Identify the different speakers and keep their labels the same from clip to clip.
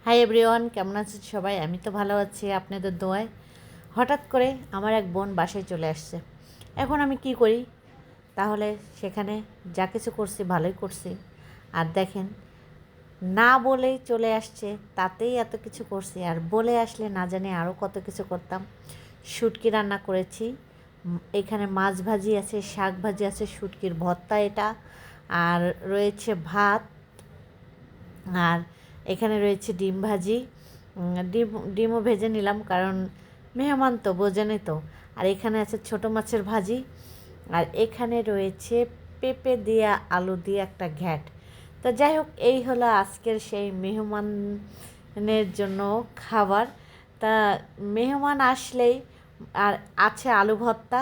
Speaker 1: Hi everyone, কেমন আছেন সবাই? আমি তো ভালো আছি আপনাদের দোয়ায়। হঠাৎ করে আমার এক বোন বাসায় চলে আসছে। এখন আমি কি করি? তাহলে সেখানে যা কিছু করছি ভালোই করছি। আর দেখেন, না বলেই চলে আসছে, তাতেই এত কিছু করছি। আর বলে আসলে না জানি আরও কত কিছু করতাম। শুটকি রান্না করেছি, এখানে মাছ ভাজি আছে, শাক ভাজি আছে, শুটকির ভর্তা এটা, আর রয়েছে ভাত, আর এখানে রয়েছে ডিম ভাজি। ডিমও ভেজে নিলাম, কারণ মেহমান তো বোঝেনই তো। আর এখানে আছে ছোট মাছের ভাজি, আর এখানে রয়েছে পেঁপে দিয়া আলু দিয়ে একটা ঘ্যাট। তো যাই হোক, এই হলো আজকের সেই মেহমানের জন্য খাবার। তা মেহমান আসলেই, আর আছে আলু ভর্তা।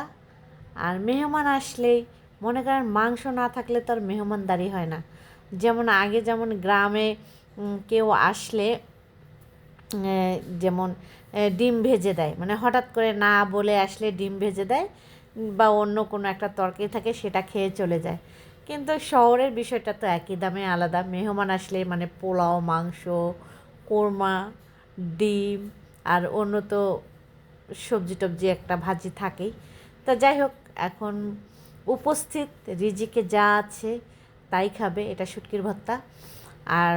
Speaker 1: আর মেহমান আসলেই মনে করেন মাংস না থাকলে তো আর মেহমানদারি হয় না। যেমন আগে যেমন গ্রামে কেউ আসলে যেমন ডিম ভেজে দেয়, মানে হঠাৎ করে না বলে আসলে ডিম ভেজে দেয়, বা অন্য কোনো একটা তরকারি থাকে সেটা খেয়ে চলে যায়। কিন্তু শহরের বিষয়টা তো একই দামে আলাদা। মেহমান আসলে মানে পোলাও, মাংস, কোরমা, ডিম, আর অন্য তো সবজি টবজি একটা ভাজি থাকেই। তা যাই হোক, এখন উপস্থিত রিজিকে যা আছে তাই খাবে। এটা শুটকির ভর্তা। আর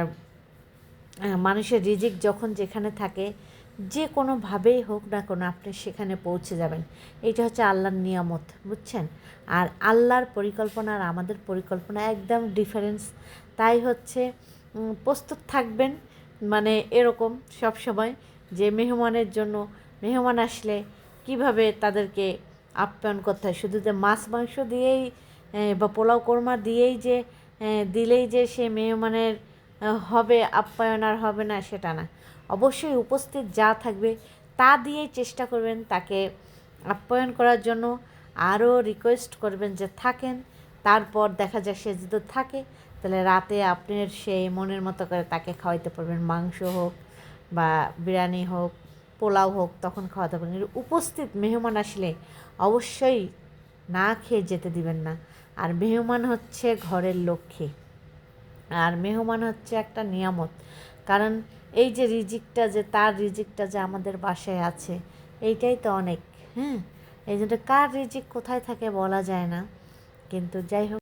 Speaker 1: মানুষের রিজিক যখন যেখানে থাকে, যে কোনোভাবেই হোক না কোনো, আপনি সেখানে পৌঁছে যাবেন। এইটা হচ্ছে আল্লাহর নিয়ামত, বুঝছেন? আর আল্লাহর পরিকল্পনা আর আমাদের পরিকল্পনা একদম ডিফারেন্স। তাই হচ্ছে প্রস্তুত থাকবেন, মানে এরকম সব সময়, যে মেহমানের জন্য, মেহমান আসলে কিভাবে তাদেরকে আপ্যায়ন করতে হয়। শুধু যে মাছ মাংস দিয়েই বা পোলাও কোরমা দিয়েই যে দিলেই যে সে মেহমানের হবে আপ্যায়ন আর হবে না, সেটা না। অবশ্যই উপস্থিত যা থাকবে তা দিয়েই চেষ্টা করবেন তাকে আপ্যায়ন করার জন্য। আরও রিকোয়েস্ট করবেন যে থাকেন। তারপর দেখা যায় সে যদি থাকে, তাহলে রাতে আপনার সেই মনের মতো করে তাকে খাওয়াইতে পারবেন। মাংস হোক বা বিরিয়ানি হোক, পোলাও হোক, তখন খাওয়াতে পারবেন। কিন্তু উপস্থিত মেহমান আসলে অবশ্যই না খেয়ে যেতে দিবেন না। আর মেহমান হচ্ছে ঘরের লক্ষ্মী, আর মেহমান হচ্ছে একটা নিয়ামত। কারণ এই যে রিজিকটা, যে তার রিজিকটা যে আমাদের বাসায় আছে, এইটাই তো অনেক। হ্যাঁ, এই জন্য কার রিজিক কোথায় থাকে বলা যায় না, কিন্তু যাই হোক।